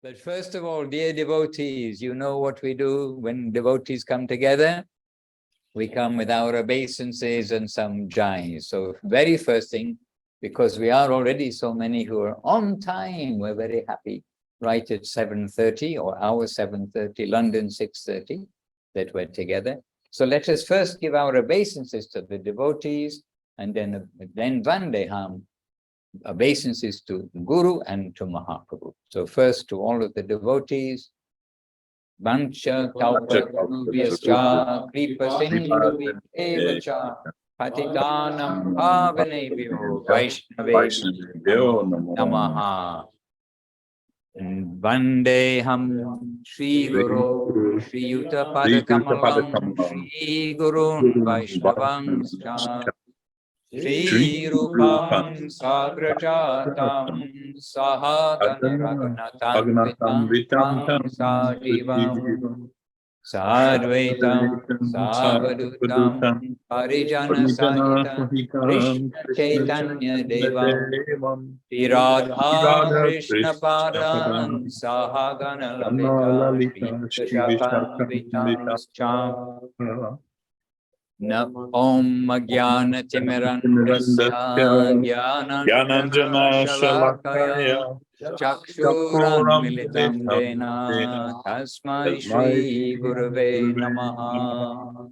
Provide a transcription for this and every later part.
But first of all, dear devotees, you know what we do when devotees come together? We come with our obeisances and some jais. So very first thing, because we are already so many who are on time, we're very happy, right at 7:30 or our 7:30, London 6:30, that we're together. So let us first give our obeisances to the devotees, and then Vandeham, obeisances to Guru and to Mahaprabhu. So first to all of the devotees, Vancha Kalpatarubhyascha Kripa Sindhubhyevacha Patitanam Pavanebhyo Vaishnavebhyo Namaha. Vandeham Shri Guru Shri Yuta Padakamalam Shri Gurun Vaishnavamscha Shri Rupam Sagrajatam Sahagana Raghunatam Vitam Sajivam Sadvaitam Savadutam Parijana Sahitam Krishna Chaitanya Devam Radha Krishna Padam Sahagana Lalita Shri Vishakam Vitam Om Jnana Timirandasya Jnananjana Shalakaya Chakshuran Militam Dena Tasmai Shri Gurave Namaha.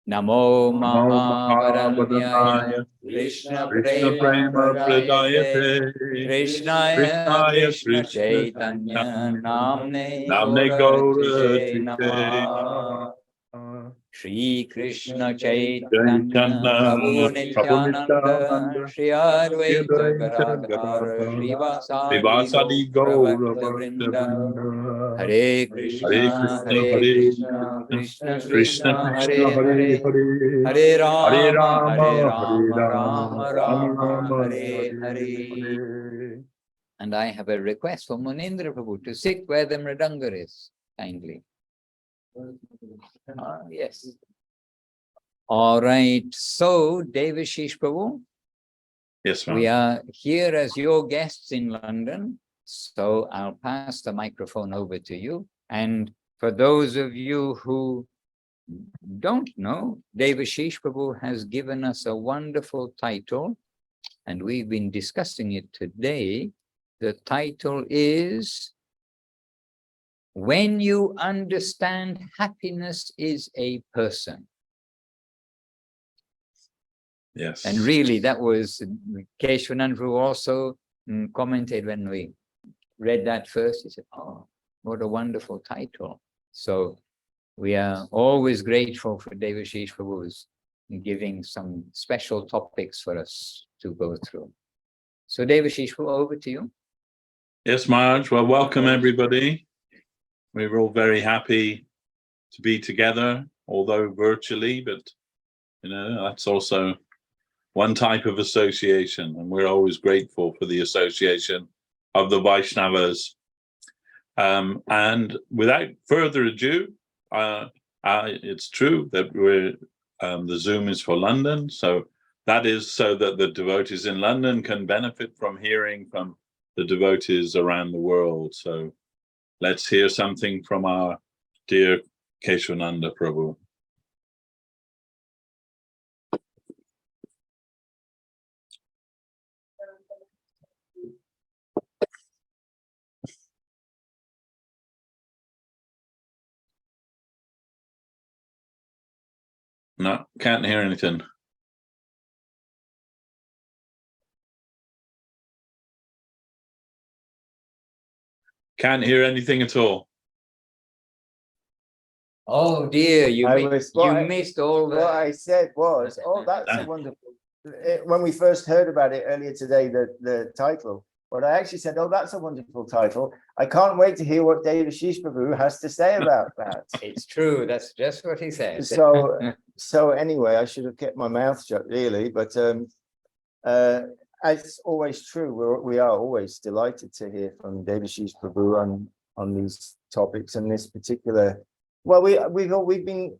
Namo Mahavadanyaya Krishna Prema Pradayate Krishnaya Krishna Chaitanya Namne Gaurate Namaha. Shri Krishna Chaitanya Prabhu Nityananda Shri Advaita Gadadhara Srivasadi Gaura Hare Krishna Krishna Krishna Hare Hare Hare Rama Rama Rama Hare Hare. And I have a request for Munindra Prabhu to sit where the mridanga is, kindly. Yes. All right. So, Devashish Prabhu. Yes, ma'am. We are here as your guests in London. So I'll pass the microphone over to you. And for those of you who don't know, Devashish Prabhu has given us a wonderful title, and we've been discussing it today. The title is When You Understand Happiness is a Person. Yes. And really, that was Keshwanand who also commented when we read that first. He said, oh, what a wonderful title. So we are always grateful for Devashish Prabhu's giving some special topics for us to go through. So Devashish Prabhu, over to you. Yes, Maharaj. Well, welcome everybody. We're all very happy to be together, although virtually, but you know, that's also one type of association, and we're always grateful for the association of the Vaishnavas. And without further ado, it's true that the Zoom is for London, so that is so that the devotees in London can benefit from hearing from the devotees around the world. So let's hear something from our dear Keshwananda Prabhu. No, can't hear anything. Can't hear anything at all. Oh dear, you missed all that. What I said was, oh, that's a wonderful. When we first heard about it earlier today, the title, but I actually said, oh, that's a wonderful title. I can't wait to hear what Devashish Prabhu has to say about that. It's true. That's just what he said. So anyway, I should have kept my mouth shut, really. But it's always true. We are always delighted to hear from Devashish Prabhu on these topics and this particular. Well, we've been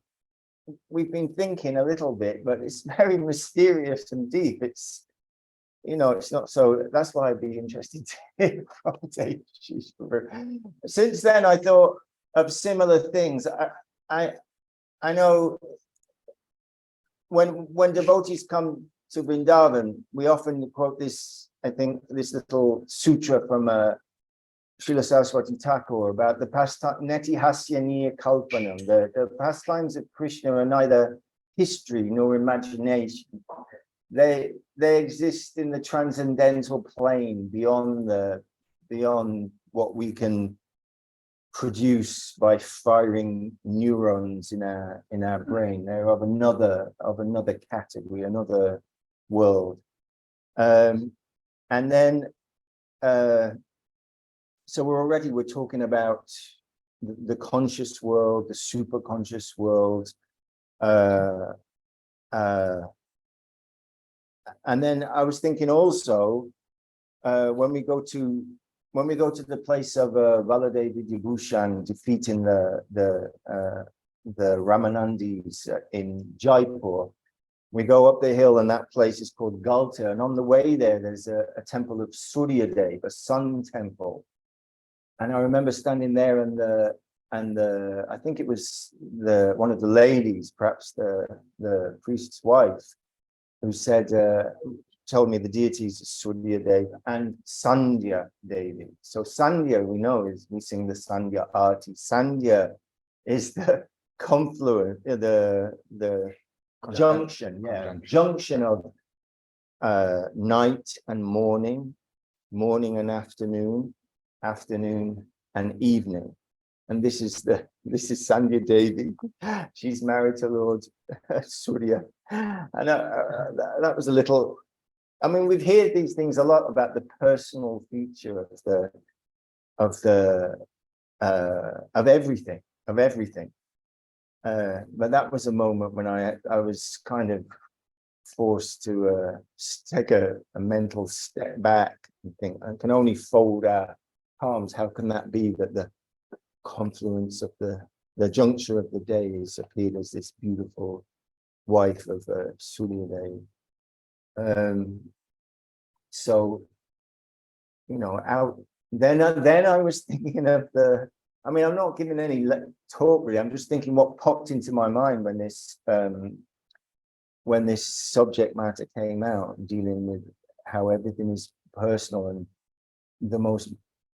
thinking a little bit, but it's very mysterious and deep. it's not so. That's why I'd be interested to hear from Dave Ashish Prabhu. Since then, I thought of similar things. I know when devotees come to Vrindavan, we often quote this. I think this little sutra from Srila Saraswati Thakur about the pastime Neti Hasyaniya Kalpanam. The pastimes of Krishna are neither history nor imagination. They exist in the transcendental plane beyond what we can produce by firing neurons in our brain. They're of another category, another world. And then so we're talking about the conscious world, the super conscious world, and then I was thinking also when we go to the place of Baladevi Vibhushan defeating the Ramanandis in Jaipur, we go up the hill and that place is called Galta, and on the way there's a temple of Surya Dev, a sun temple. And I remember standing there and I think it was one of the ladies, perhaps the priest's wife, who told me the deities of Surya Dev and Sandhya Devi. So Sandhya, we know, we sing the Sandhya Arti. Sandhya is the confluence, the junction of night and morning, morning and afternoon, afternoon and evening. And this is Sandhya Devi. She's married to Lord Surya. And that was a little, I mean, we've heard these things a lot about the personal feature of everything. But that was a moment when I was kind of forced to take a mental step back and think, I can only fold our palms. How can that be that the confluence of the juncture of the days appeared as this beautiful wife of Surya Dev? So, then I was thinking of I mean, I'm not giving any talk really. I'm just thinking what popped into my mind when this subject matter came out, dealing with how everything is personal. And the most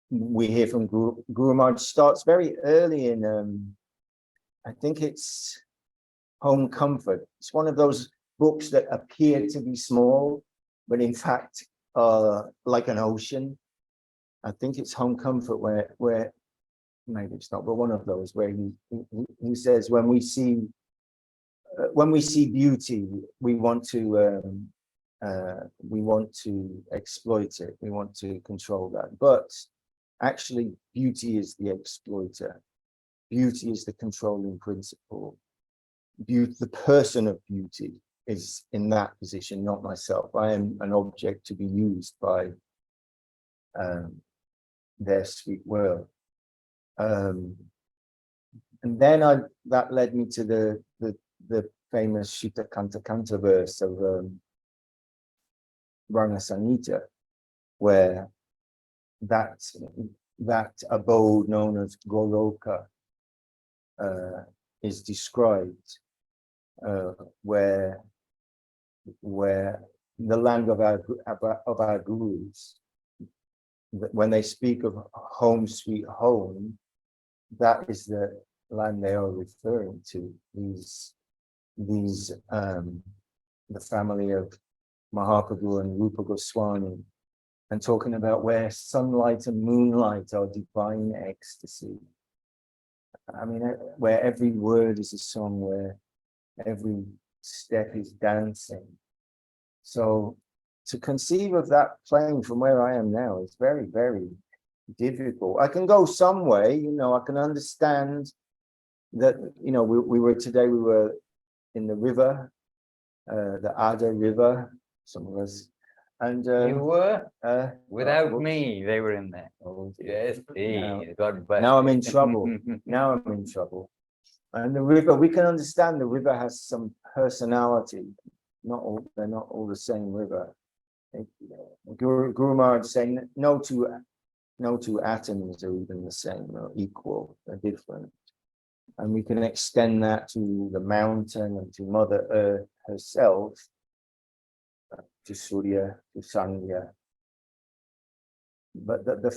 we hear from Guru Maharaj starts very early in, I think it's Home Comfort. It's one of those books that appear to be small, but in fact are like an ocean. I think it's Home Comfort where maybe it's not, but one of those where he says, when we see beauty, we want to exploit it. We want to control that. But actually, beauty is the exploiter. Beauty is the controlling principle. Beauty, the person of beauty, is in that position, not myself. I am an object to be used by their sweet world. And then that led me to the famous Shita Kanta Kanta verse of Ranga Samhita, where that abode known as Goloka is described, where the land of our gurus, when they speak of home sweet home, that is the land they are referring to. The family of Mahaprabhu and Rupa Goswami, and talking about where sunlight and moonlight are divine ecstasy. I mean, where every word is a song, where every step is dancing. So to conceive of that plane from where I am now is very, very difficult. I can go some way, I can understand that, we were in the river, the Ada River, some of us. And you were? Without me, they were in there. Oh, yes, God bless. Now I'm in trouble. Now I'm in trouble. And the river, we can understand the river has some personality. They're not all the same river. Guru Maharaj saying that no two atoms are even the same or equal, they're different. And we can extend that to the mountain and to Mother Earth herself, to Surya, to Sangya. But the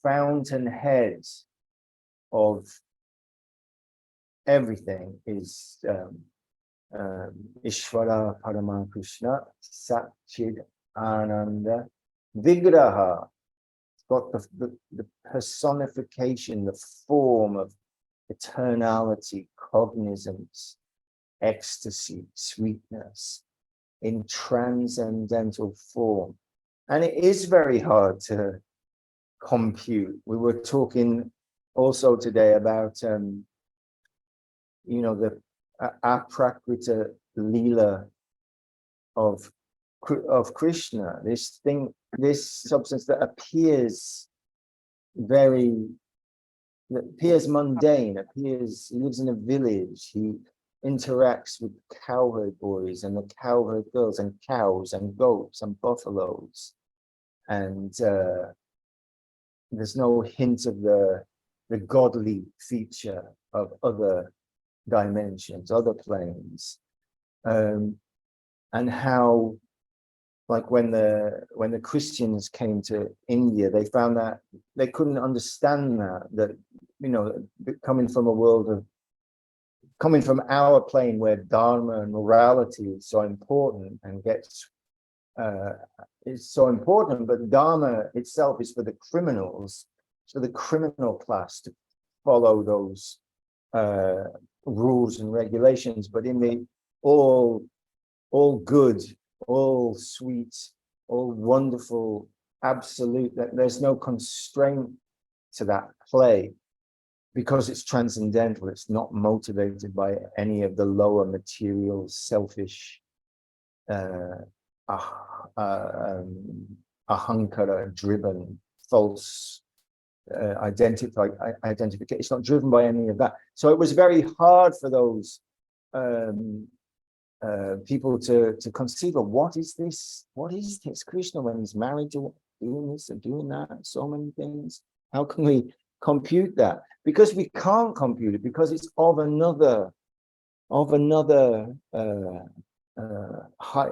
fountainhead of everything is Ishvara Parama Krishna Satchid Ananda Vigraha. It's got the personification, the form of eternality, cognizance, ecstasy, sweetness in transcendental form. And it is very hard to compute. We were talking also today about, the aprakrita lila of Krishna, this substance that appears mundane, he lives in a village, he interacts with cowherd boys and the cowherd girls and cows and goats and buffaloes, and there's no hint of the godly feature of other dimensions, other planes, and how, like when the Christians came to India, they found that they couldn't understand that coming from our plane where dharma and morality is so important and is so important, but dharma itself is for the criminals, so the criminal class to follow those rules and regulations. But in the all good, all sweet, all wonderful, absolute, that there's no constraint to that play, because it's transcendental. It's not motivated by any of the lower material, selfish, ahankara driven, false identification. It's not driven by any of that. So it was very hard for those people to conceive of what is this Krishna when he's married to doing this and doing that, so many things. How can we compute that? Because we can't compute it, because it's of another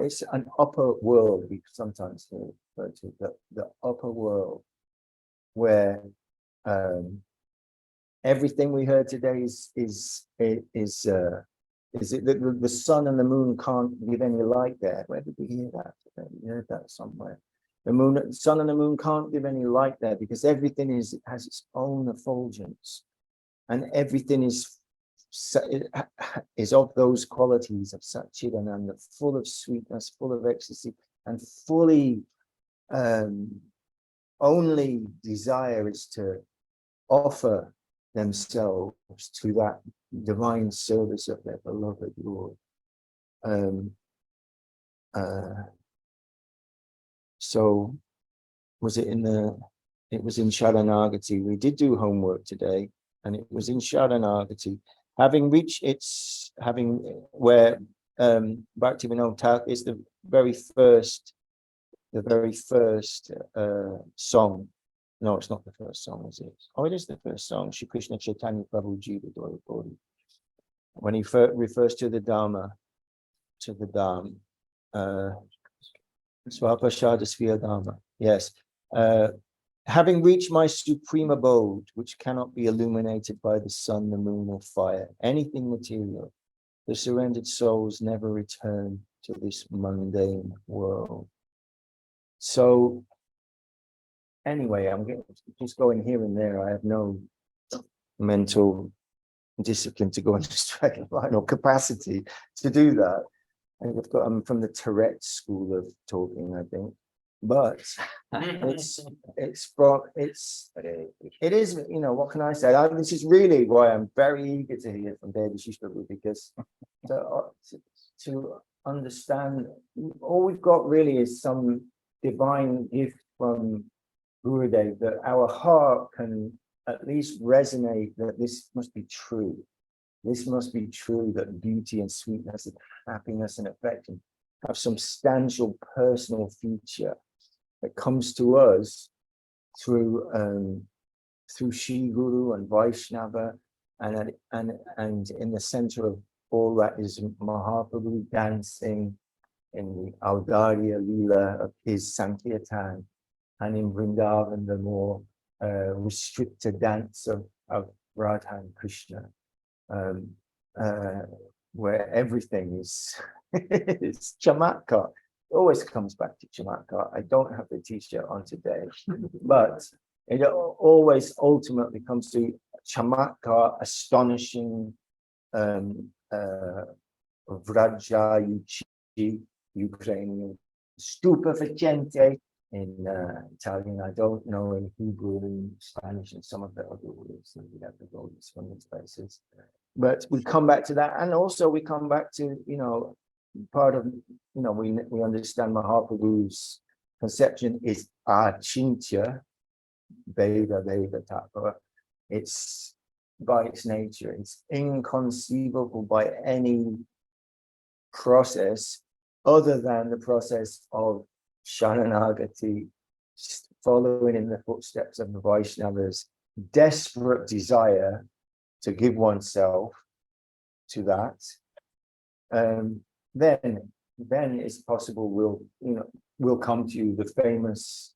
it's an upper world. We sometimes refer to the upper world, where everything we heard today is it the sun and the moon can't give any light there? Where did we hear that today? We heard that somewhere. The sun and the moon can't give any light there, because everything has its own effulgence, and everything is of those qualities of Satchidananda, full of sweetness, full of ecstasy, and fully only desire is to offer themselves to that divine service of their beloved Lord. So was it it was in Sharanagati. We did do homework today, and it was in Sharanagati. Where Bhaktivinoda Thakur is the very first song. No, it's not the first song, is it? Oh, it is the first song. Shri Krishna Chaitanya Prabhu Jiva Dwaya Bodhi. When he refers to the Dharma, Swapashada Sviya Dharma. Yes. Having reached my supreme abode, which cannot be illuminated by the sun, the moon, or fire, anything material, the surrendered souls never return to this mundane world. So, anyway, I'm just going here and there. I have no mental discipline to go on a straight line or capacity to do that. I'm from the Tourette school of talking, I think. But it is, what can I say? This is really why I'm very eager to hear from Devashish Prabhu, because to understand, all we've got really is some divine gift from Gurudev, that our heart can at least resonate that this must be true. This must be true, that beauty and sweetness and happiness and affection have substantial personal feature that comes to us through Sri Guru and Vaishnava, and in the center of all that is Mahaprabhu dancing in the Audarya Leela of his Sankirtan, and in Vrindavan the more restricted dance of Radha and Krishna, where everything is it's chamatkar. Always comes back to chamatkar. I don't have the t-shirt on today, but it always ultimately comes to chamatkar, astonishing, vrajayuchi, Ukrainian, stupefacente in Italian. I don't know in Hebrew, in Spanish, and some of the other words that we have to go to some of these places. But we come back to that, and also we come back to, part of, we understand Mahaprabhu's conception is achintya, Veda Tattva. It's by its nature, it's inconceivable by any process other than the process of Sharanagati, following in the footsteps of the Vaishnavas, desperate desire to give oneself to that. Then it's possible we'll come to the famous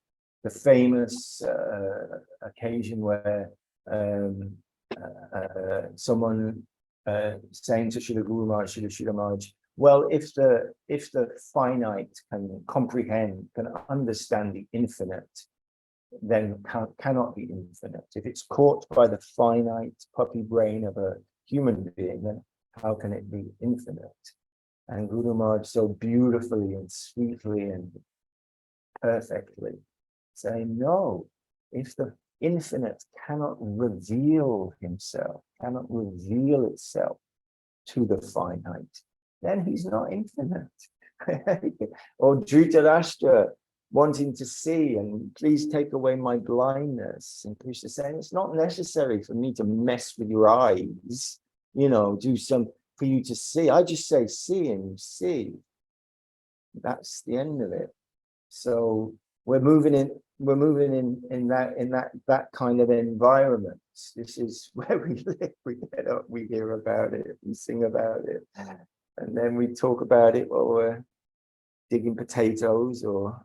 occasion where someone saying to Srila Guru Maharaj, Srila Maharaj, well, if the finite can comprehend, can understand the infinite, then cannot be infinite. If it's caught by the finite puppy brain of a human being, then how can it be infinite? And Guru Maharaj so beautifully and sweetly and perfectly saying, no, if the infinite cannot reveal himself, cannot reveal itself to the finite, then he's not infinite. Or Dhritarashtra wanting to see, and please take away my blindness. And Krishna saying, it's not necessary for me to mess with your eyes, do some for you to see. I just say see and you see. That's the end of it. So we're moving in that kind of environment. This is where we live. We get up, we hear about it, we sing about it, and then we talk about it while we're digging potatoes or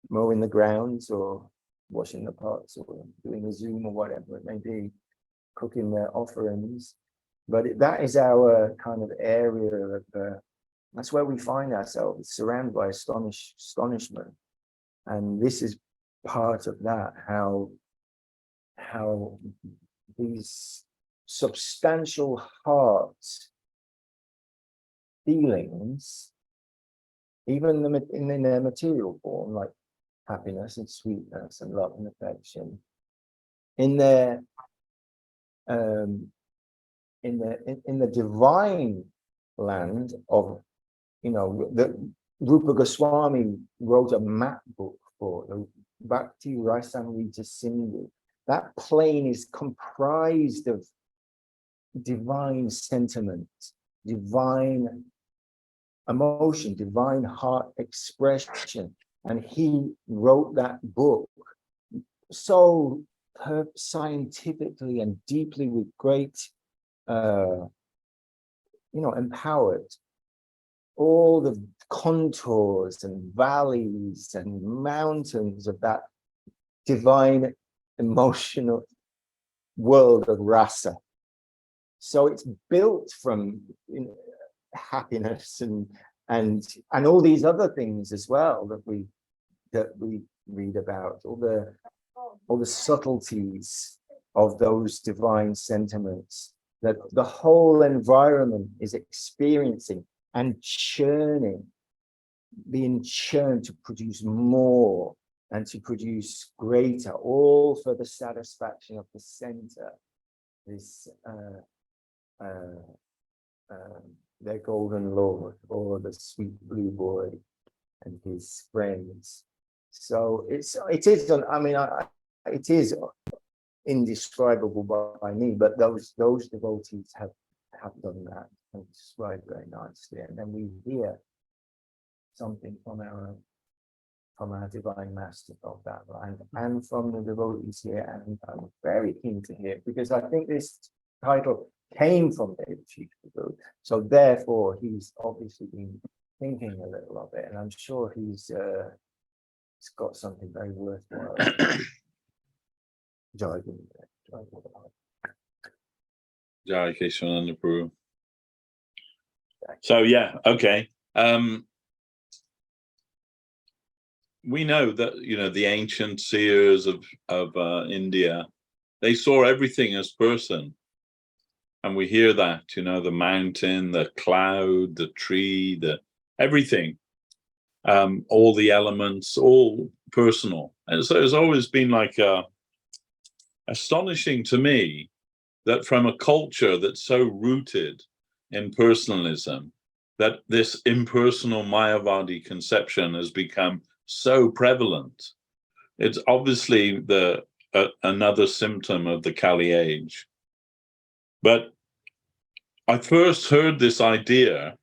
mowing the grounds or washing the pots or doing a Zoom or whatever it may be, cooking their offerings. But that is our kind of area of that's where we find ourselves, surrounded by astonishment. And this is part of that, how these substantial heart feelings, even in their material form, like happiness and sweetness and love and affection, in their in the divine land of, the Rupa Goswami wrote a map book for the Bhakti Rasamrita Sindhu. That plane is comprised of divine sentiment, divine emotion, divine heart expression. And he wrote that book so scientifically and deeply with great, empowered. All the contours and valleys and mountains of that divine emotional world of rasa. So it's built from happiness and all these other things as well that we read about, all the subtleties of those divine sentiments that the whole environment is experiencing and being churned to produce more and to produce greater, all for the satisfaction of the center, this their golden lord, or the sweet blue boy and his friends. So it is indescribable by me, but those devotees have done that and described very nicely. And then we hear something from our divine master of that land and from the devotees here, and I'm very keen to hear, because I think this title came from David Sheets Prabhu, so therefore he's obviously been thinking a little of it, and I'm sure he's got something very worthwhile. Jai Keshavananda Prabhu. So yeah, okay. We know that, you know, the ancient seers of India, they saw everything as person, and we hear that, you know, the mountain, the cloud, the tree, the everything, all the elements, all personal. And so it's always been like astonishing to me that from a culture that's so rooted in personalism, that this impersonal Mayavadi conception has become so prevalent. It's obviously another symptom of the Kali age. But I first heard this idea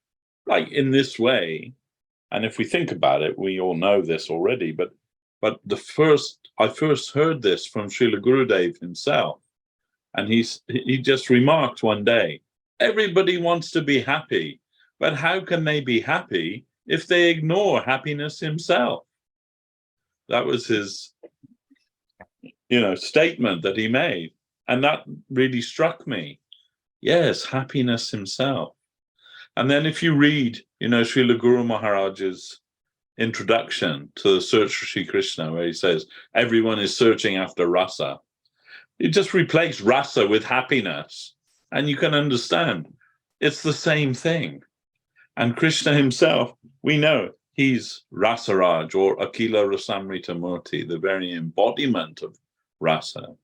like in this way, and if we think about it, we all know this already, but I first heard this from Srila Gurudev himself, and he just remarked one day, everybody wants to be happy, but how can they be happy if they ignore happiness himself? That was his, you know, statement that he made. And that really struck me. Yes, happiness himself. And then if you read, you know, Srila Guru Maharaj's introduction to the Search for Sri Krishna, where he says, everyone is searching after rasa. You just replace rasa with happiness, and you can understand it's the same thing. And Krishna himself, we know, he's Rasaraj, or Akila Rasamrita Murti, the very embodiment of rasa.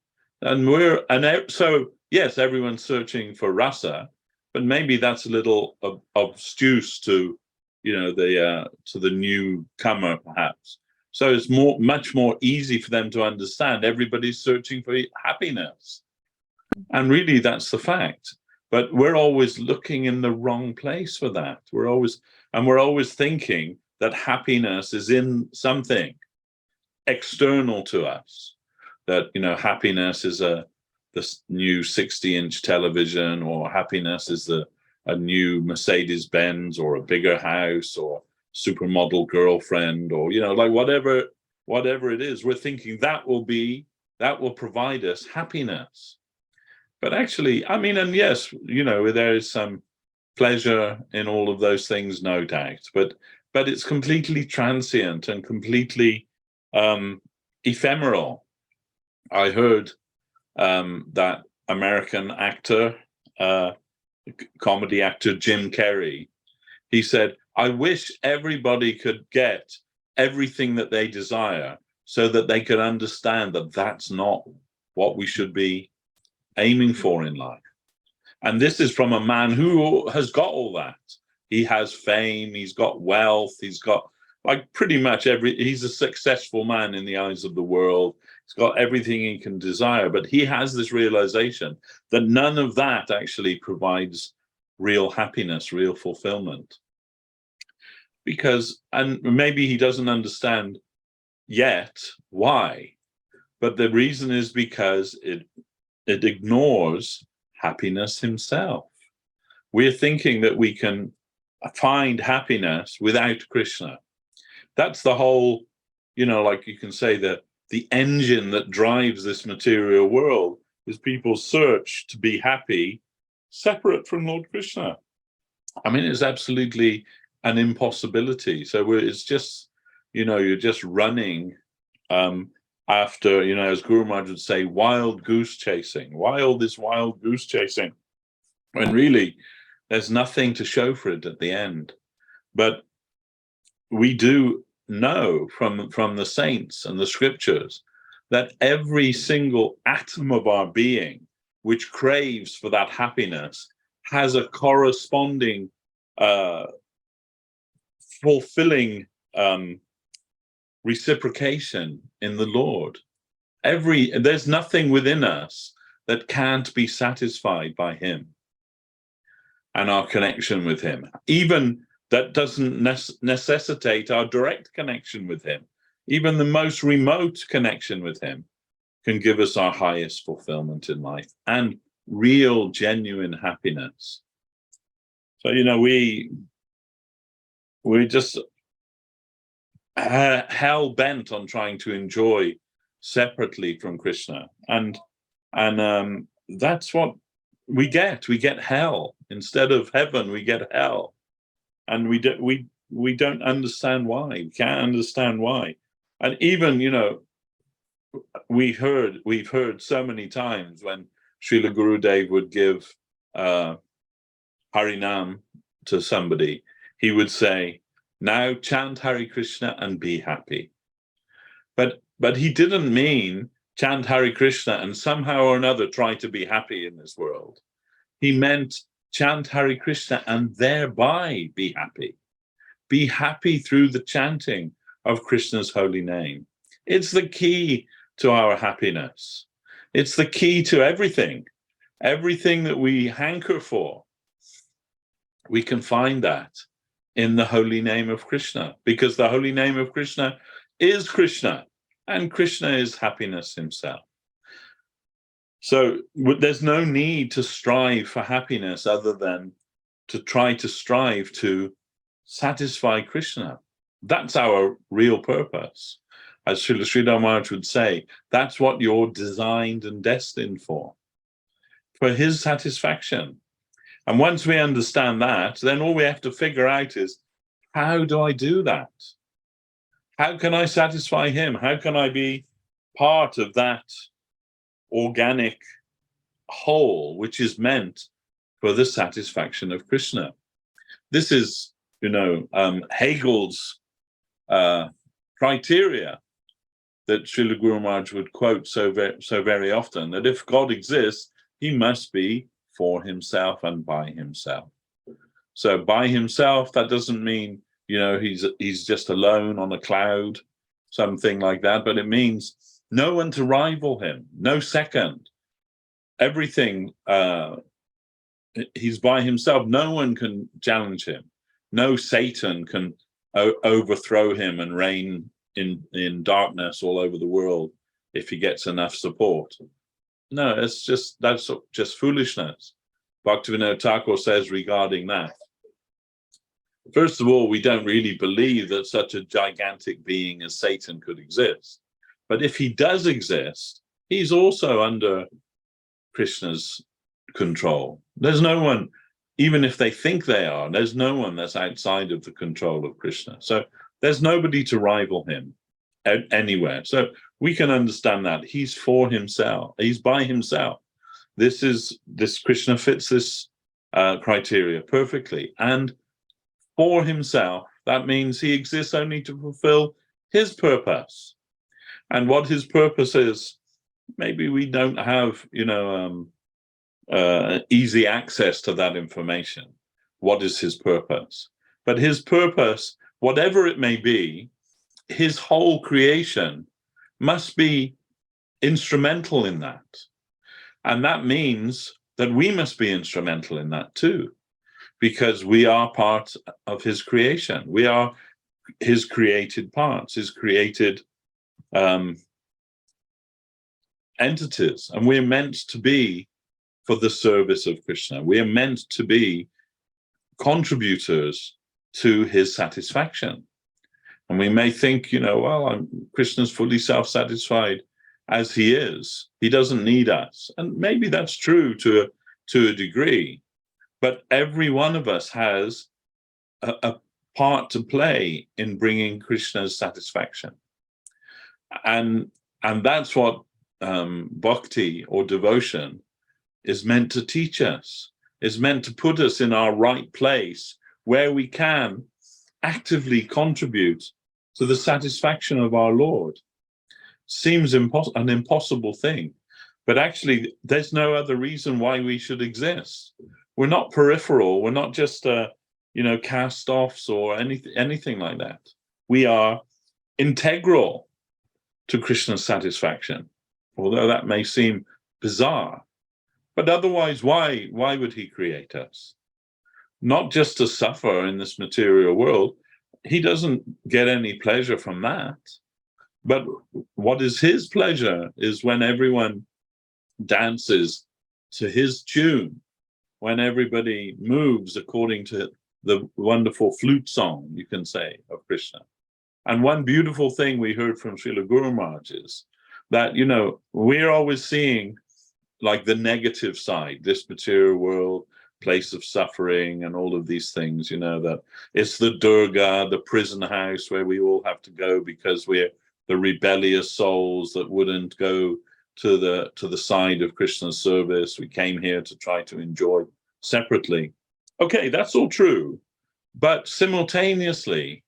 And so yes, everyone's searching for rasa, but maybe that's a little obtuse to, you know, to the newcomer perhaps. So it's much more easy for them to understand. Everybody's searching for happiness, and really that's the fact. But we're always looking in the wrong place for that. We're always thinking that happiness is in something external to us. That, you know, happiness is this new 60-inch television, or happiness is a new Mercedes Benz, or a bigger house, or supermodel girlfriend, or, you know, like whatever it is, we're thinking that will provide us happiness. But actually, I mean, and yes, you know, there is some pleasure in all of those things, no doubt, but it's completely transient and completely ephemeral. I heard that American actor, comedy actor Jim Carrey, he said, I wish everybody could get everything that they desire, so that they could understand that that's not what we should be aiming for in life. And this is from a man who has got all that. He has fame, he's got wealth, he's got like pretty much he's a successful man in the eyes of the world. He's got everything he can desire, but he has this realization that none of that actually provides real happiness, real fulfillment. Because, and maybe he doesn't understand yet why, but the reason is because it ignores happiness himself. We're thinking that we can find happiness without Krishna. That's the whole, you know, like you can say that the engine that drives this material world is people's search to be happy separate from Lord Krishna. I mean, it's absolutely an impossibility. So it's just, you know, you're just running after, you know, as Guru Maharaj would say, wild goose chasing. Wild is wild goose chasing. And really, there's nothing to show for it at the end. But we do know from the saints and the scriptures that every single atom of our being which craves for that happiness has a corresponding fulfilling reciprocation in the Lord. There's nothing within us that can't be satisfied by him and our connection with him. Even that doesn't necessitate our direct connection with him. Even the most remote connection with him can give us our highest fulfillment in life and real, genuine happiness. So, we're just hell bent on trying to enjoy separately from Krishna, and that's what we get. We get hell instead of heaven. We get hell, and we don't understand why. We can't understand why. And even we've heard so many times when Srila Gurudev would give Harinam to somebody, he would say, "Now chant Hare Krishna and be happy." But he didn't mean chant Hare Krishna and somehow or another try to be happy in this world. He meant chant Hare Krishna and thereby be happy. Be happy through the chanting of Krishna's holy name. It's the key to our happiness. It's the key to everything. Everything that we hanker for, we can find that in the holy name of Krishna, because the holy name of Krishna is Krishna, and Krishna is happiness himself. So there's no need to strive for happiness other than to try to strive to satisfy Krishna. That's our real purpose. As Srila Sridhar Maharaj would say, that's what you're designed and destined for his satisfaction. And once we understand that, then all we have to figure out is, how do I do that? How can I satisfy him? How can I be part of that organic whole which is meant for the satisfaction of Krishna? This is, Hegel's criteria that Srila Guru Maharaj would quote so very often, that if God exists, he must be for himself and by himself. So by himself, that doesn't mean, he's just alone on a cloud, something like that, but it means no one to rival him, no second. Everything, he's by himself. No one can challenge him. No Satan can overthrow him and reign in darkness all over the world if he gets enough support. No, that's just foolishness. Bhaktivinoda Thakur says regarding that, first of all, we don't really believe that such a gigantic being as Satan could exist. But if he does exist, he's also under Krishna's control. There's no one, even if they think they are, there's no one that's outside of the control of Krishna. So there's nobody to rival him anywhere. So we can understand that he's for himself. He's by himself. This Krishna fits this criteria perfectly. And for himself, that means he exists only to fulfill his purpose. And what his purpose is, maybe we don't have, easy access to that information. What is his purpose? But his purpose, whatever it may be, his whole creation must be instrumental in that. And that means that we must be instrumental in that too, because we are part of his creation. We are his created parts, his created entities. And we're meant to be for the service of Krishna. We are meant to be contributors to his satisfaction. And we may think, Krishna's fully self-satisfied as he is. He doesn't need us. And maybe that's true to a degree. But every one of us has a part to play in bringing Krishna's satisfaction. And that's what bhakti or devotion is meant to teach us, is meant to put us in our right place where we can actively contribute to the satisfaction of our Lord. Seems an impossible thing, but actually there's no other reason why we should exist. We're not peripheral. We're not just, cast-offs or anything like that. We are integral to Krishna's satisfaction, although that may seem bizarre. But otherwise, why would he create us? not just to suffer in this material world. He doesn't get any pleasure from that. But what is his pleasure is when everyone dances to his tune, when everybody moves according to the wonderful flute song, you can say, of Krishna. And one beautiful thing we heard from Srila Guru Maharaj is that, you know, we're always seeing like the negative side, this material world, place of suffering and all of these things, you know, that it's the Durga, the prison house where we all have to go because we're the rebellious souls that wouldn't go to the side of Krishna's service. We came here to try to enjoy separately. Okay, that's all true, but simultaneously,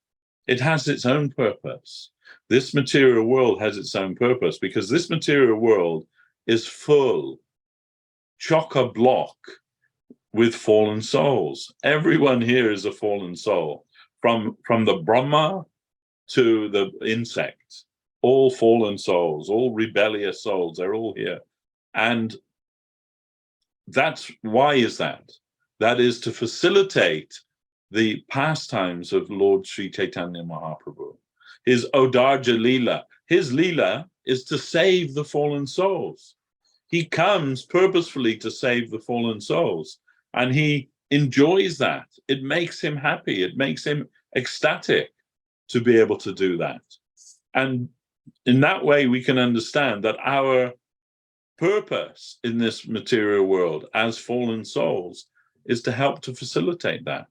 it has its own purpose. This material world has its own purpose because this material world is full, chock-a-block with fallen souls. Everyone here is a fallen soul, from the Brahma to the insect, all fallen souls, all rebellious souls, they're all here. And that's why is that? That is to facilitate the pastimes of Lord Sri Chaitanya Mahaprabhu. His Odarja Leela, his Leela is to save the fallen souls. He comes purposefully to save the fallen souls, and he enjoys that. It makes him happy. It makes him ecstatic to be able to do that. And in that way, we can understand that our purpose in this material world as fallen souls is to help to facilitate that.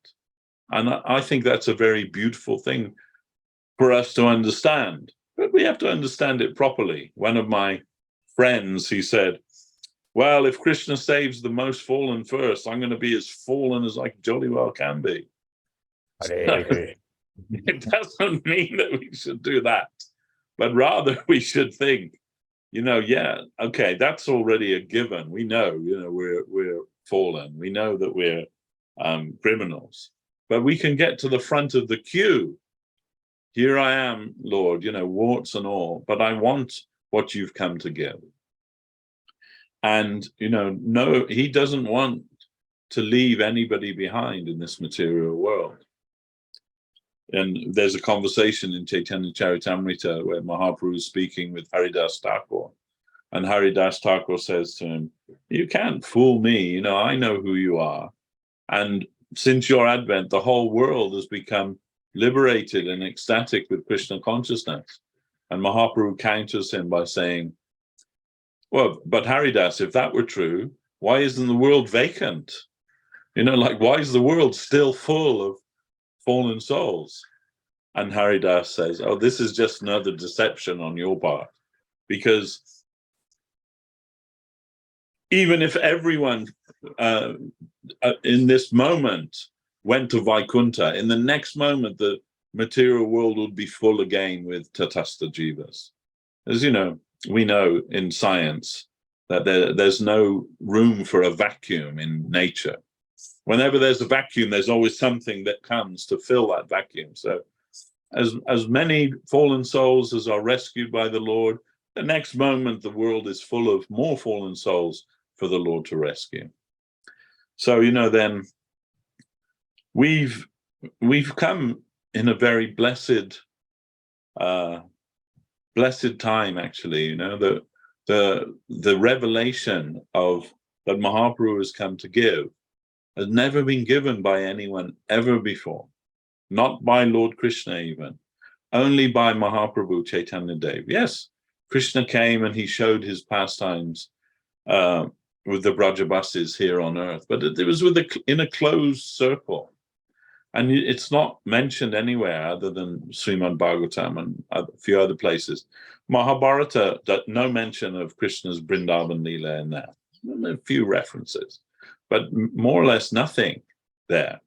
And I think that's a very beautiful thing for us to understand, but we have to understand it properly. One of my friends, he said, well, if Krishna saves the most fallen first, I'm going to be as fallen as I jolly well can be. It doesn't mean that we should do that, but rather we should think, you know, yeah, okay, that's already a given. We know, you know, we're fallen. We know that we're criminals, but we can get to the front of the queue. Here I am, Lord, you know, warts and all, but I want what you've come to give. And, you know, no, he doesn't want to leave anybody behind in this material world. And there's a conversation in Chaitanya Charitamrita where Mahaprabhu is speaking with Haridas Thakur. And Haridas Thakur says to him, you can't fool me, you know, I know who you are. And since your advent, the whole world has become liberated and ecstatic with Krishna consciousness. And Mahaprabhu counters him by saying, well, but Haridas, if that were true, why isn't the world vacant? You know, like, why is the world still full of fallen souls? And Haridas says, oh, this is just another deception on your part, because even if everyone in this moment went to Vaikuntha, in the next moment the material world would be full again with Tatastha Jivas. As you know, we know in science that there's no room for a vacuum in nature. Whenever there's a vacuum, there's always something that comes to fill that vacuum. So as many fallen souls as are rescued by the Lord, the next moment the world is full of more fallen souls for the Lord to rescue. So, you know, then we've come in a very blessed time, actually. You know, the revelation of that Mahaprabhu has come to give has never been given by anyone ever before, not by Lord Krishna even, only by Mahaprabhu Chaitanya Dev. Yes, Krishna came and he showed his pastimes with the Brajabasis here on earth, but it was in a closed circle. And it's not mentioned anywhere other than Srimad Bhagavatam and a few other places. Mahabharata, no mention of Krishna's Vrindavan Leela in there. A few references, but more or less nothing there.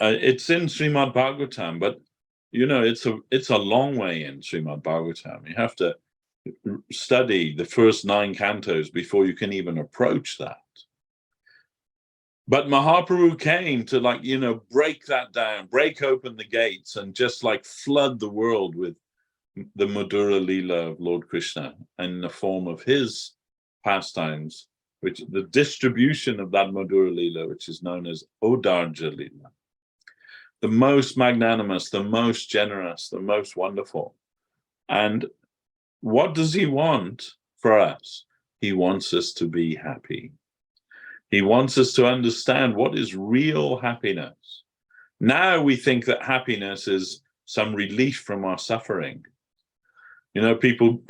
It's in Srimad Bhagavatam, but you know, it's a long way in Srimad Bhagavatam. You have to study the first 9 cantos before you can even approach that. But Mahaprabhu came to, like, you know, break that down, break open the gates and just like flood the world with the Madhura Leela of Lord Krishna in the form of his pastimes which the distribution of that Madhura Lila, which is known as Odarja Lila. The most magnanimous, the most generous, the most wonderful. And what does he want for us? He wants us to be happy. He wants us to understand what is real happiness. Now we think that happiness is some relief from our suffering. You know, people,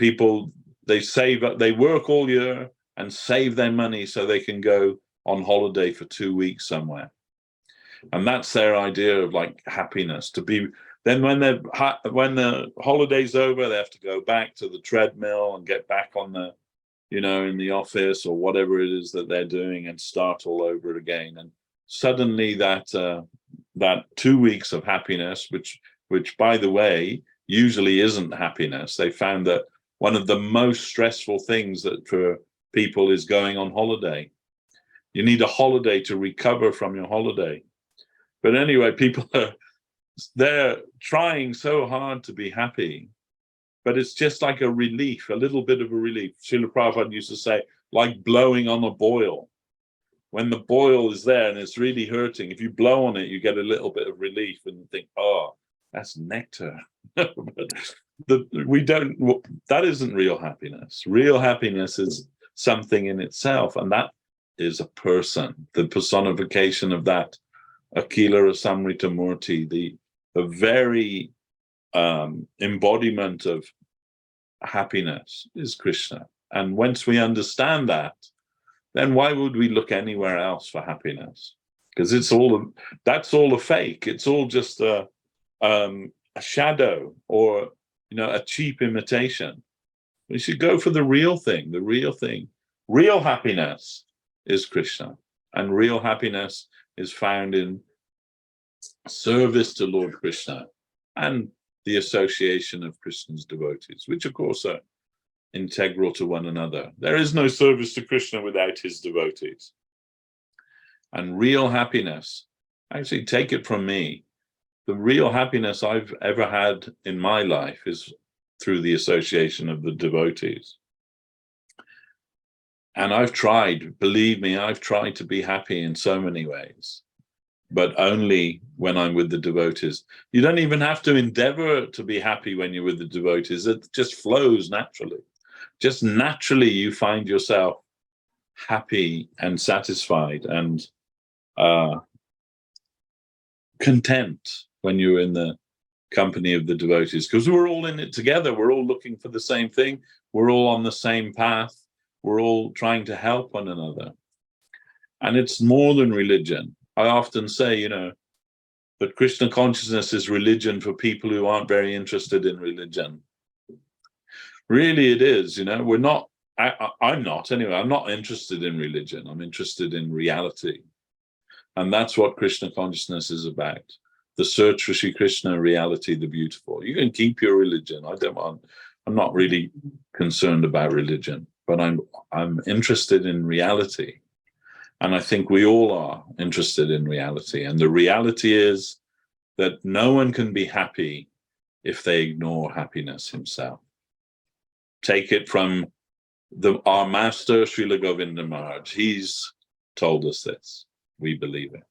they work all year and save their money so they can go on holiday for 2 weeks somewhere. And that's their idea of like happiness, to be, then when the holiday's over, they have to go back to the treadmill and get back on the, you know, in the office or whatever it is that they're doing and start all over again. And suddenly that 2 weeks of happiness, which by the way, usually isn't happiness. They found that one of the most stressful things that for people is going on holiday. You need a holiday to recover from your holiday. But anyway, people they're trying so hard to be happy, but it's just like a relief, a little bit of a relief. Srila Prabhupada used to say, like blowing on a boil. When the boil is there and it's really hurting, if you blow on it, you get a little bit of relief and think, oh, that's nectar. But that isn't real happiness. Real happiness is something in itself, and that is a person, the personification of that Akila Rasamrita Murti, the very embodiment of happiness is Krishna. And once we understand that, then why would we look anywhere else for happiness? Because that's all a fake. It's all just a shadow, or you know, a cheap imitation. We should go for the real thing. The real thing. Real happiness is Krishna, and real happiness is found in service to Lord Krishna and the association of Krishna's devotees, which of course are integral to one another. There is no service to Krishna without his devotees. And real happiness, actually take it from me, the real happiness I've ever had in my life is through the association of the devotees. And I've tried, believe me, I've tried to be happy in so many ways, but only when I'm with the devotees. You don't even have to endeavor to be happy when you're with the devotees. It just flows naturally. Just naturally you find yourself happy and satisfied and content when you're in the company of the devotees, because we're all in it together. We're all looking for the same thing. We're all on the same path. We're all trying to help one another. And it's more than religion. I often say, you know, that Krishna consciousness is religion for people who aren't very interested in religion. Really it is, you know, I'm not anyway, I'm not interested in religion. I'm interested in reality. And that's what Krishna consciousness is about. The search for Sri Krishna, reality, the beautiful. You can keep your religion. I'm not really concerned about religion, but I'm interested in reality. And I think we all are interested in reality. And the reality is that no one can be happy if they ignore happiness himself. Take it from our master, Srila Govinda Maharaj. He's told us this. We believe it.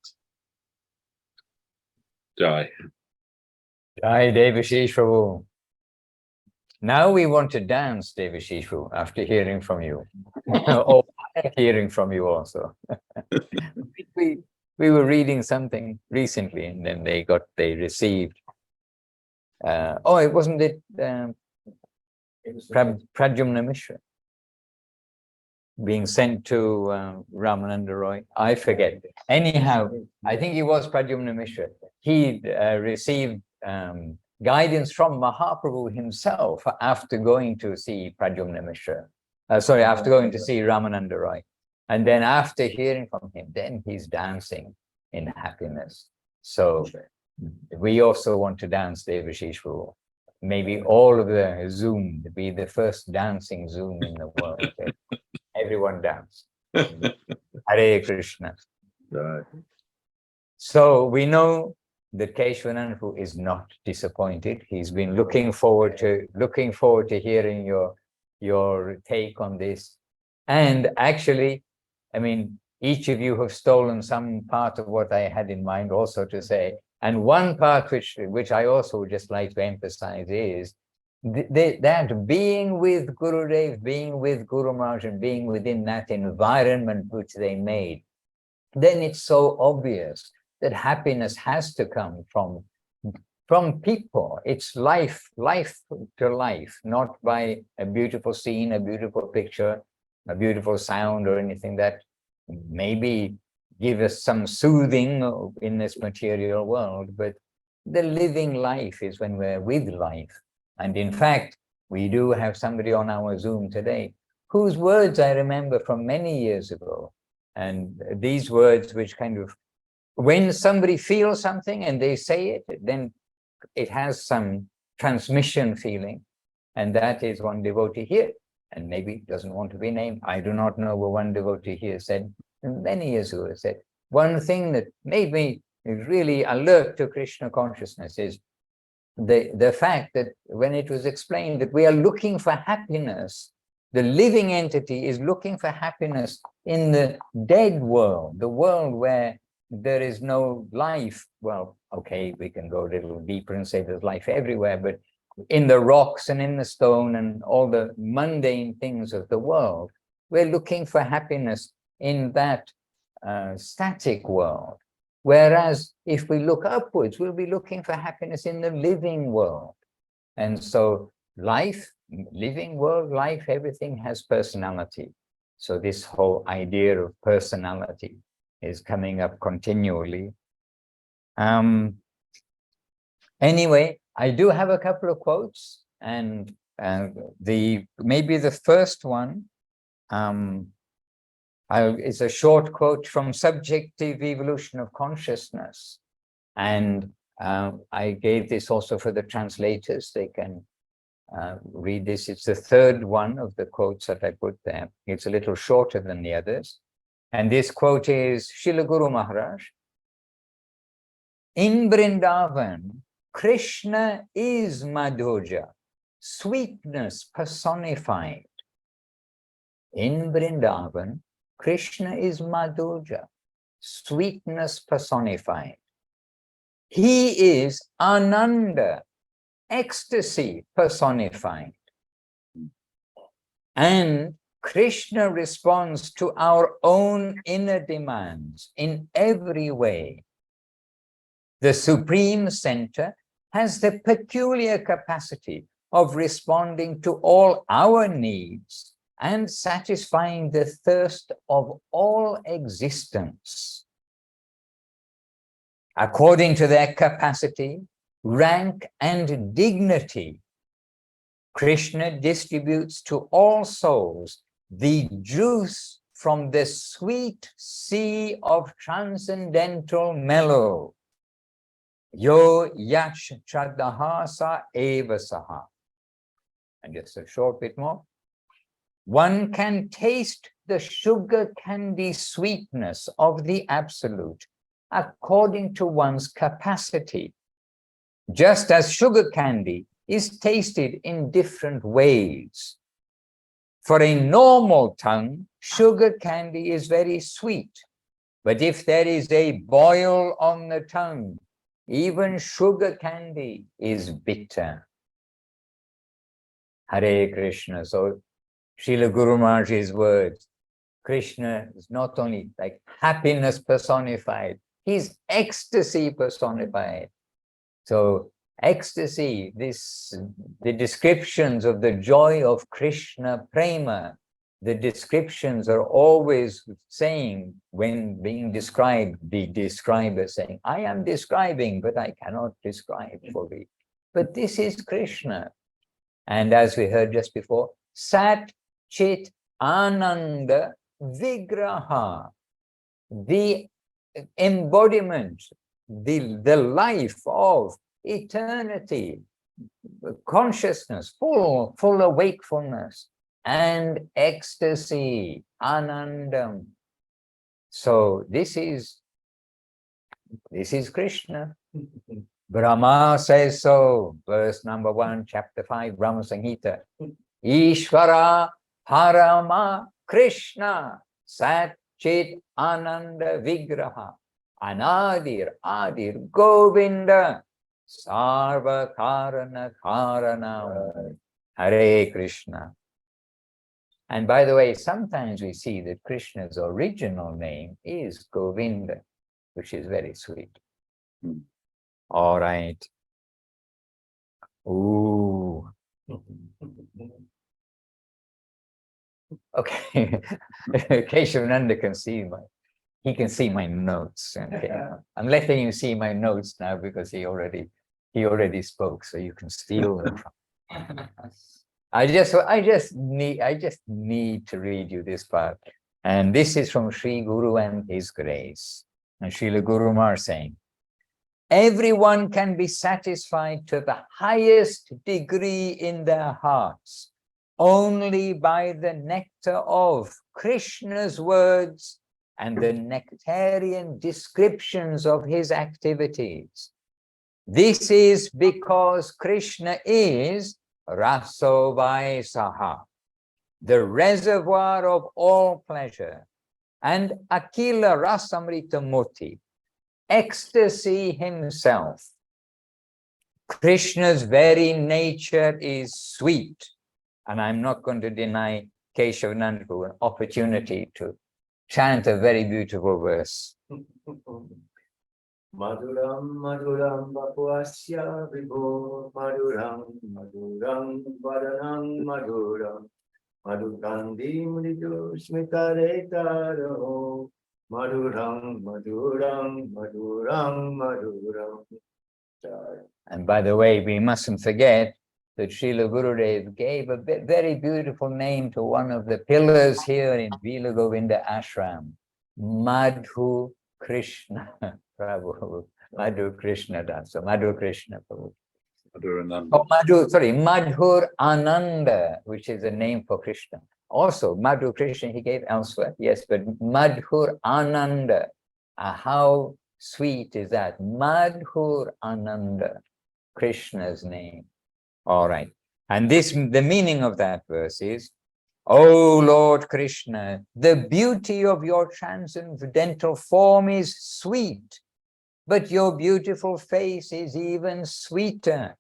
Jai. Jai Devashish Prabhu. Now we want to dance, Devashish Prabhu, after hearing from you. Oh, hearing from you also. we were reading something recently, and then they received. It wasn't it. Pradyumna Mishra being sent to Ramananda Roy. I forget. Anyhow, I think he was Pradyumna Mishra. He received guidance from Mahaprabhu himself after going to see Pradyumna Mishra. After going to see Ramananda Roy. And then after hearing from him, then he's dancing in happiness. So we also want to dance, Devashish Prabhu. Maybe all of the Zoom to be the first dancing Zoom in the world. Okay? Everyone dance. Hare Krishna. Right. So we know that Keshwananda is not disappointed. He's been looking forward to hearing your take on this. And actually, I mean, each of you have stolen some part of what I had in mind also to say. And one part which I also would just like to emphasize is that being with Gurudev, being with Guru Maharaj, and being within that environment which they made, then it's so obvious that happiness has to come from people. It's life to life, not by a beautiful scene, a beautiful picture, a beautiful sound, or anything that maybe give us some soothing in this material world. But the living life is when we're with life. And in fact, we do have somebody on our Zoom today whose words I remember from many years ago. And these words which kind of, when somebody feels something and they say it, then it has some transmission feeling. And that is one devotee here, and maybe doesn't want to be named. I do not know what one devotee here said many years ago. Said, one thing that made me really alert to Krishna consciousness is the fact that when it was explained that we are looking for happiness, the living entity is looking for happiness in the dead world, the world where there is no life. Well, okay, we can go a little deeper and say there's life everywhere, but in the rocks and in the stone and all the mundane things of the world, we're looking for happiness in that static world. Whereas if we look upwards, we'll be looking for happiness in the living world. And so life, living world, life, everything has personality. So this whole idea of personality is coming up continually. Anyway, I do have a couple of quotes, and maybe the first one is a short quote from Subjective Evolution of Consciousness, and I gave this also for the translators. They can read this. It's the third one of the quotes that I put there. It's a little shorter than the others. And this quote is Srila Guru Maharaj. In Vrindavan, Krishna is Madhurya, sweetness personified. In Vrindavan, Krishna is Madhurya, sweetness personified. He is Ananda, ecstasy personified. And Krishna responds to our own inner demands in every way. The Supreme Center has the peculiar capacity of responding to all our needs and satisfying the thirst of all existence. According to their capacity, rank, and dignity, Krishna distributes to all souls the juice from the sweet sea of transcendental mellow. Yo yach chadaha sa eva saha. And just a short bit more. One can taste the sugar candy sweetness of the Absolute according to one's capacity, just as sugar candy is tasted in different ways. For a normal tongue, sugar candy is very sweet, but if there is a boil on the tongue, even sugar candy is bitter. Hare Krishna. So Srila Guru Maharaj's words, Krishna is not only like happiness personified, he's ecstasy personified. So ecstasy, the descriptions of the joy of Krishna prema, the descriptions are always saying, when being described, the describer saying, I am describing, but I cannot describe fully. But this is Krishna. And as we heard just before, Sat Chit Ananda Vigraha, the embodiment, the life of eternity, consciousness, full of wakefulness and ecstasy, anandam. So this is Krishna. Brahma says so, verse number 1, chapter 5, Brahma Samhita. Ishvara Parama Krishna Sat Chit Ananda Vigraha Anadir Adir Govinda Sarva Karana Karanam Hare Krishna. And by the way, sometimes we see that Krishna's original name is Govinda, which is very sweet. All right. Ooh. Okay. Keshavananda can see my notes. Okay. I'm letting you see my notes now because he already spoke, so you can steal them from I just need to read you this part. And this is from Sri Guru and His Grace. And Srila Guru Maharaj saying, everyone can be satisfied to the highest degree in their hearts only by the nectar of Krishna's words and the nectarian descriptions of his activities. This is because Krishna is Rasovaisaha, the reservoir of all pleasure, and Akila Rasamrita Murti, ecstasy himself. Krishna's very nature is sweet, and I'm not going to deny Keshavananda an opportunity to chant a very beautiful verse. Maduram Maduram Bapuvasya Vibho Maduram Maduram Vadanam Maduram Madhukandi Mridu Smitaretaro Maduram Maduram Maduram Maduram. And by the way, we mustn't forget that Srila Gurudev gave a very beautiful name to one of the pillars here in Vila Govinda Ashram, Madhu Krishna Prabhu, Madhu Krishna Das, so Madhu Krishna Prabhu. Oh, Madhur Ananda, which is a name for Krishna. Also, Madhu Krishna he gave elsewhere, yes, but Madhur Ananda, how sweet is that? Madhur Ananda, Krishna's name. All right, and the meaning of that verse is, O Lord Krishna, the beauty of your transcendental form is sweet, but your beautiful face is even sweeter.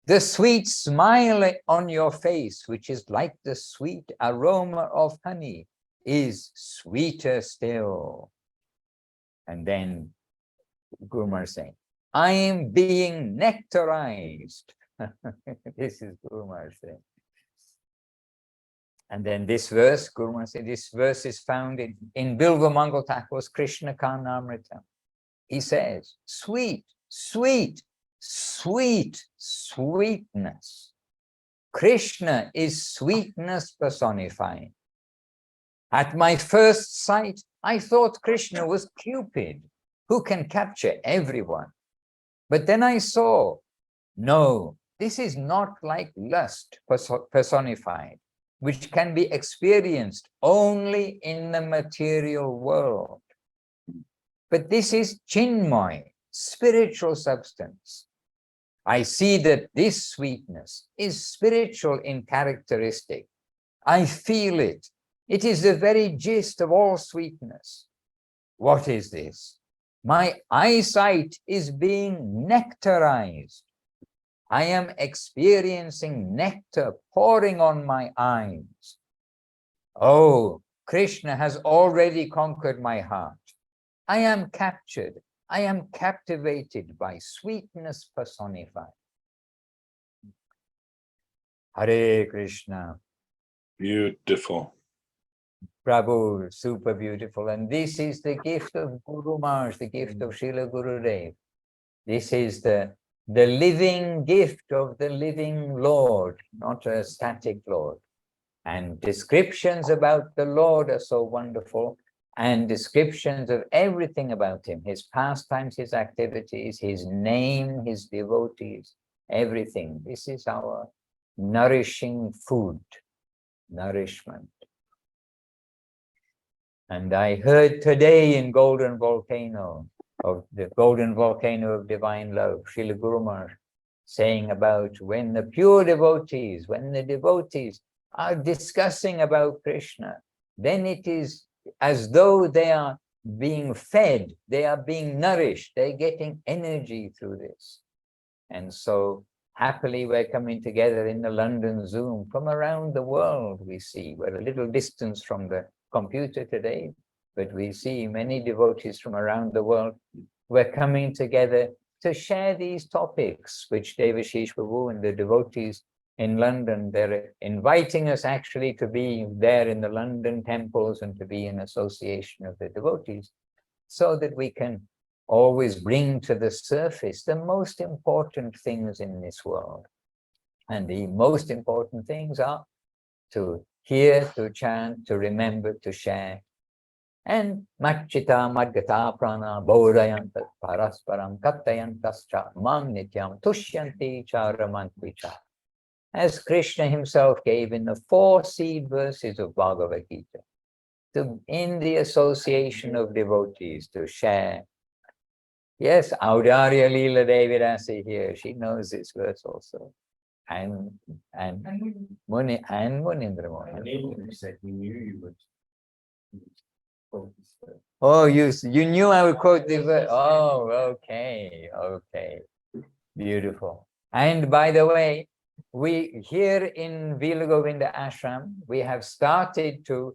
The sweet smile on your face, which is like the sweet aroma of honey, is sweeter still. And then Guru Maharaj saying, I am being nectarized. This is Guru Maharaj saying. And then this verse, Guru Maharaj said, this verse is found in Bilva Mangal Thakur's Krishna Karnamrita. He says, sweet, sweet, sweet, sweetness. Krishna is sweetness personified. At my first sight, I thought Krishna was Cupid, who can capture everyone. But then I saw, no, this is not like lust personified, which can be experienced only in the material world. But this is Chinmoy, spiritual substance. I see that this sweetness is spiritual in characteristic. I feel it. It is the very gist of all sweetness. What is this? My eyesight is being nectarized. I am experiencing nectar pouring on my eyes. Oh, Krishna has already conquered my heart. I am captured. I am captivated by sweetness personified. Hare Krishna. Beautiful. Prabhu, super beautiful. And this is the gift of Guru Maharaj, the gift of Srila Gurudev. This is the living gift of the living Lord, not a static Lord. And descriptions about the Lord are so wonderful, and descriptions of everything about him, his pastimes, his activities, his name, his devotees, everything. This is our nourishing food, nourishment. And I heard today in Golden Volcano, of the Golden Volcano of Divine Love, Srila Guru Maharaj saying about when the pure devotees, when the devotees are discussing about Krishna, then it is as though they are being fed, they are being nourished, they're getting energy through this. And so happily we're coming together in the London Zoom from around the world. We see we're a little distance from the computer today, but we see many devotees from around the world. We're coming together to share these topics, which Devashish Prabhu and the devotees in London, they're inviting us actually to be there in the London temples and to be in association of the devotees, so that we can always bring to the surface the most important things in this world. And the most important things are to hear, to chant, to remember, to share. And Machita Madgata Prana Bodhayantat Parasparam Kathayantascha Mam Nityam Tushyanti Charamantvicha. As Krishna himself gave in the 4 seed verses of Bhagavad Gita, in the association of devotees to share. Yes, Audarya Leela Devidasi here, she knows this verse also. And Munindra Muni. Said he knew you would. Oh, you knew I would quote the verse. Oh, okay, okay. Beautiful. And by the way, we here in Vila Govinda Ashram, we have started to,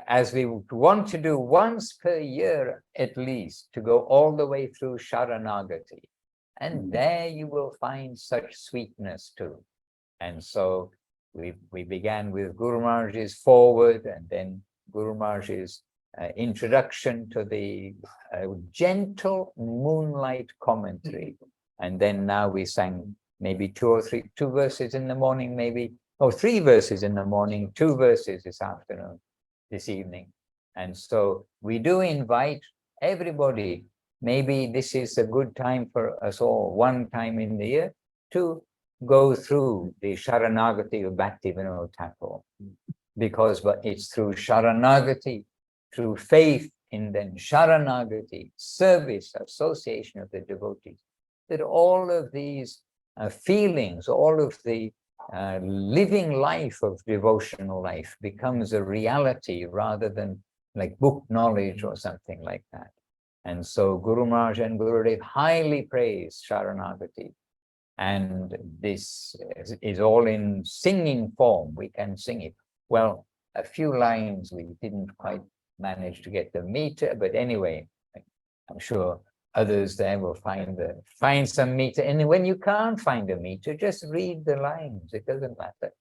as we want to do once per year at least, to go all the way through Sharanagati. And there you will find such sweetness too. And so we began with Guru Maharaj's foreword, and then Guru Maharaj's introduction to the gentle moonlight commentary. And then now we sang maybe 2 verses in the morning, maybe, or 3 verses in the morning, 2 verses this afternoon, this evening. And so we do invite everybody, maybe this is a good time for us all, one time in the year, to go through the Sharanagati of Bhaktivinoda Thakur, because it's through Sharanagati, through faith in then Sharanagati, service, association of the devotees, that all of these feelings, all of the living life of devotional life becomes a reality rather than like book knowledge or something like that. And so Guru Maharaj and Gurudev highly praise Sharanagati. And this is all in singing form. We can sing it. Well, a few lines we didn't quite manage to get the meter, but anyway, I'm sure others there will find some meter. And when you can't find a meter, just read the lines. It doesn't matter.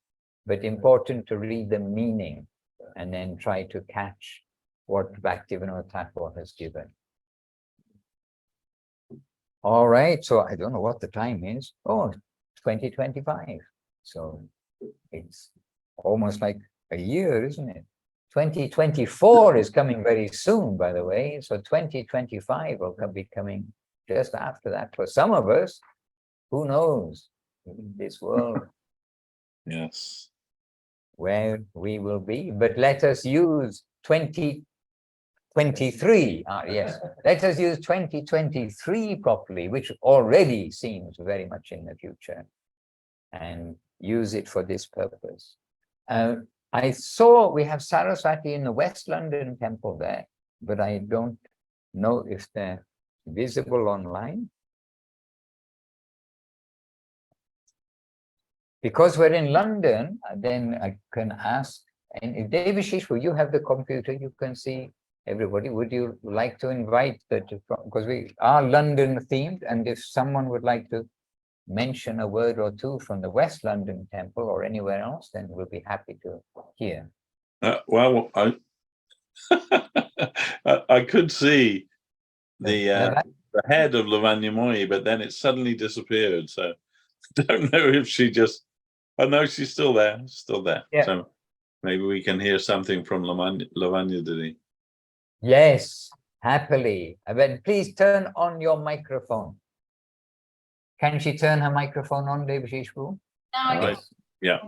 But important to read the meaning and then try to catch what Bhaktivinoda Thakur has given. All right, so I don't know what the time is. Oh, 2025. So it's almost like a year, isn't it? 2024 is coming very soon, by the way. So 2025 will be coming just after that. For some of us, who knows in this world? Yes. Where we will be. But let us use 2023. Yes, let us use 2023 properly, which already seems very much in the future, and use it for this purpose. I saw we have Saraswati in the West London temple there, but I don't know if they're visible online. Because we're in London, then I can ask, and if Devashish, you have the computer, you can see everybody. Would you like to invite that? Because we are London themed, and if someone would like to mention a word or two from the West London temple or anywhere else, then we'll be happy to hear. Well, I could see the head of Lavanya, but then it suddenly disappeared. So I don't know if she just. Oh no, she's still there. Yeah. So maybe we can hear something from Lavanya Didi. Yes, happily. But please turn on your microphone. Can she turn her microphone on, Devashish? No, I guess. Yeah.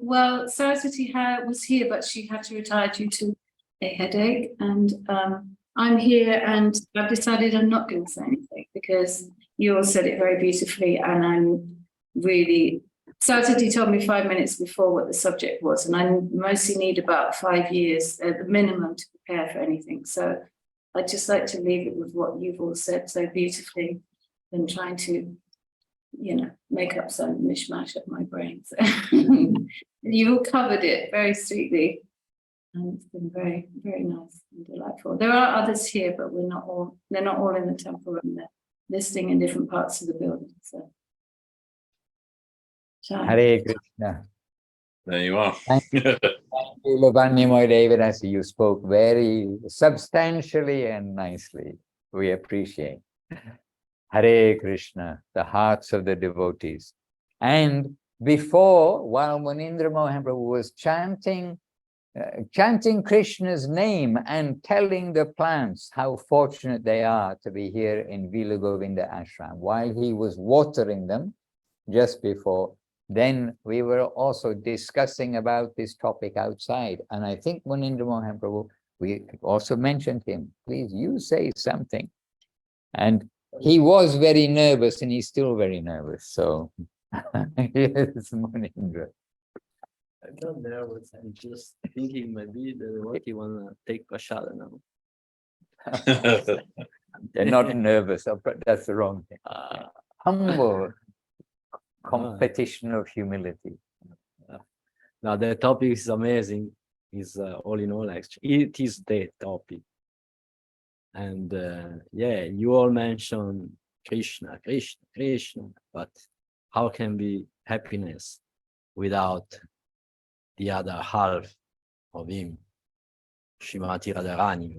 Well, Saraswati was here, but she had to retire due to a headache. And I'm here, and I've decided I'm not going to say anything because you all said it very beautifully, and I'm really Saraswati told me 5 minutes before what the subject was, and I mostly need about 5 years at the minimum to prepare for anything. So I'd just like to leave it with what you've all said so beautifully than trying to, make up some mishmash of my brain. So you all covered it very sweetly. And it's been very, very nice and delightful. There are others here, but they're not all in the temple room. They're listening in different parts of the building. So Hare Krishna. There you are. Thank you, Lavanya Devanasi. You spoke very substantially and nicely. We appreciate. Hare Krishna, the hearts of the devotees. And before, while Munindra Mohan Prabhu was chanting Krishna's name and telling the plants how fortunate they are to be here in Vila Govinda Ashram, while he was watering them just before, then we were also discussing about this topic outside. And I think Munindra Mohan Prabhu, we also mentioned him. Please, you say something. And he was very nervous, and he's still very nervous. So, yes, Munindra. I'm not nervous. I'm just thinking maybe the devotee wanna take prasada now. They're not nervous, but that's the wrong thing. Humble competition of humility. Now the topic is amazing. Is all in all, actually, it is the topic. And yeah, you all mentioned Krishna, Krishna, Krishna, but how can be happiness without the other half of him? Shrimati Radharani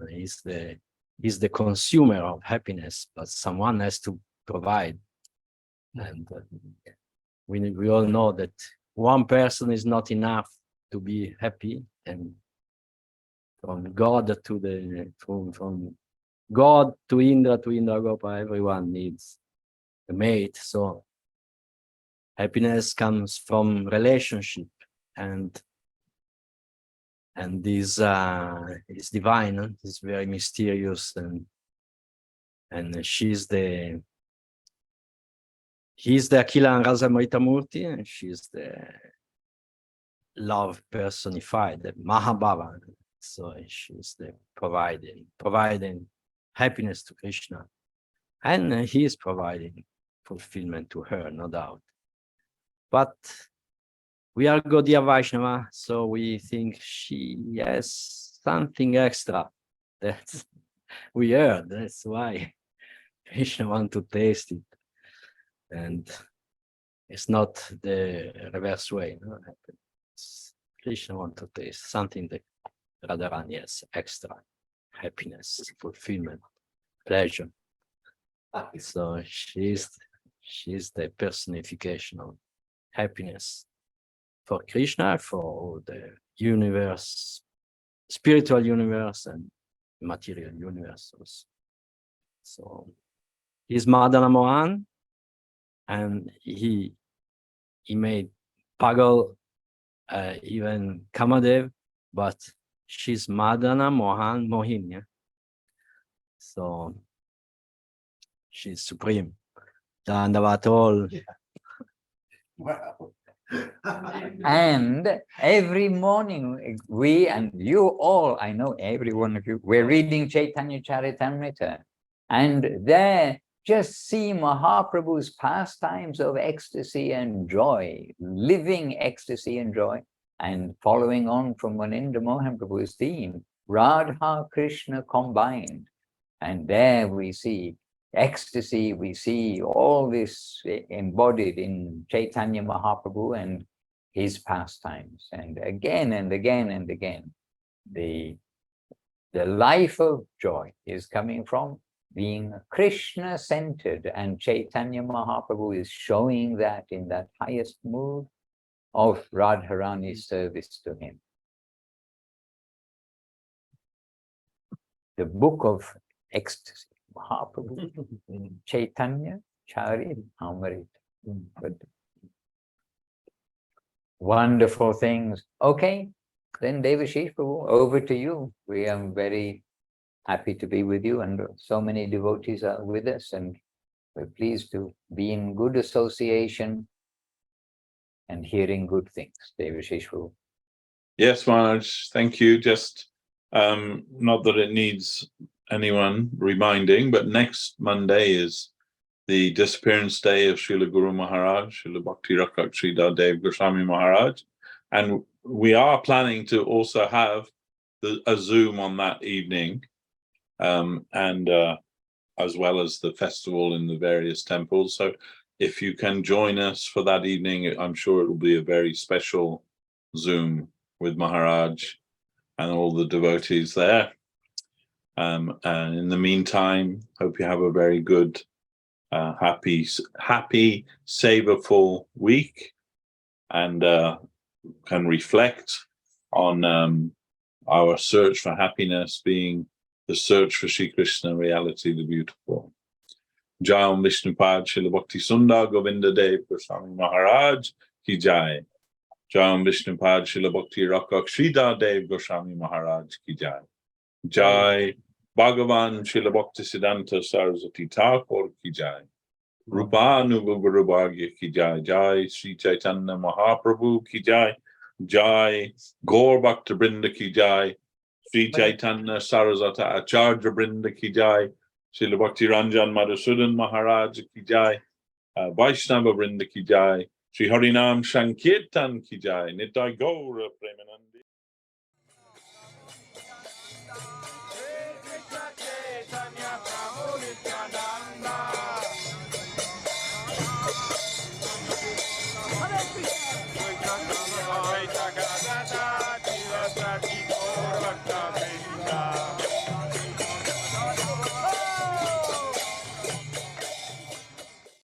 is the consumer of happiness, but someone has to provide. And we all know that one person is not enough to be happy, and from God to from God to Indra Gopa, everyone needs a mate. So happiness comes from relationship, and this is divine. It's very mysterious, and he's the Akhila Rasamrita Murti, and she's the love personified, the Mahabhava. So she's the providing happiness to Krishna, and he is providing fulfillment to her, no doubt. But we are Gaudiya Vaishnava, so we think she has something extra that we heard. That's why Krishna wants to taste it, and it's not the reverse way. No? Krishna wants to taste something that Radharani has extra: happiness, fulfillment, pleasure. So she's the personification of happiness for Krishna, for the universe, spiritual universe and material universe also. So he's Madana Mohan, and he made Pagal, even Kamadev, but she's Madana Mohan Mohini. Yeah? So she's supreme. Dandavatol. Wow. And every morning, we and you all, I know every one of you, we're reading Chaitanya Charitamrita, and there just see Mahaprabhu's pastimes of ecstasy and joy, living ecstasy and joy, and following on from Munindra Mohan Prabhu's theme, Radha Krishna combined. And there we see ecstasy, we see all this embodied in Chaitanya Mahaprabhu and his pastimes. And again and again and again, the life of joy is coming from being Krishna-centered, and Chaitanya Mahaprabhu is showing that in that highest mood of Radharani's service to him. The book of ecstasy, Mahaprabhu, Chaitanya Charitamrita. Wonderful things. Okay, then Devashish Prabhu, over to you. We are very happy to be with you, and so many devotees are with us, and we're pleased to be in good association and hearing good things. Devashish Prabhu. Yes, Maharaj, thank you. Just not that it needs anyone reminding, but next Monday is the disappearance day of Srila Guru Maharaj, Srila Bhakti Rakshak Sridhar Dev Goswami Maharaj. And we are planning to also have a Zoom on that evening, and as well as the festival in the various temples. So if you can join us for that evening, I'm sure it will be a very special Zoom with Maharaj and all the devotees there. And in the meantime, hope you have a very good, happy, savorful week, and can reflect on our search for happiness being the search for Sri Krishna, reality, the beautiful. Jai Om Vishnupad Srila Bhakti Sundar Govinda Dev Goswami Maharaj Ki Jai. Jai Om Vishnupad Srila Bhakti Rakshak Sridhar Dev Goswami Maharaj Ki Jai. Jai Bhagavan Srila Bhakti Siddhanta Saraswati Thakur Ki Jai. Rupanubhava Bhagya Ki Jai. Jai Sri Chaitanya Mahaprabhu Ki Jai. Jai Gaur Bhakta Brinda Ki Jai. Sri Chaitanya Saraswata Acharya Brinda Ki Jai. Srila Bhakti Ranjan Madhusudan Maharaj Ki Jai. Vaishnava Brinda Ki Jai. Sri Harinam Sankirtan Ki Jai. Nitai Gaura Premanandi. Chaitanya Prabhu Nityananda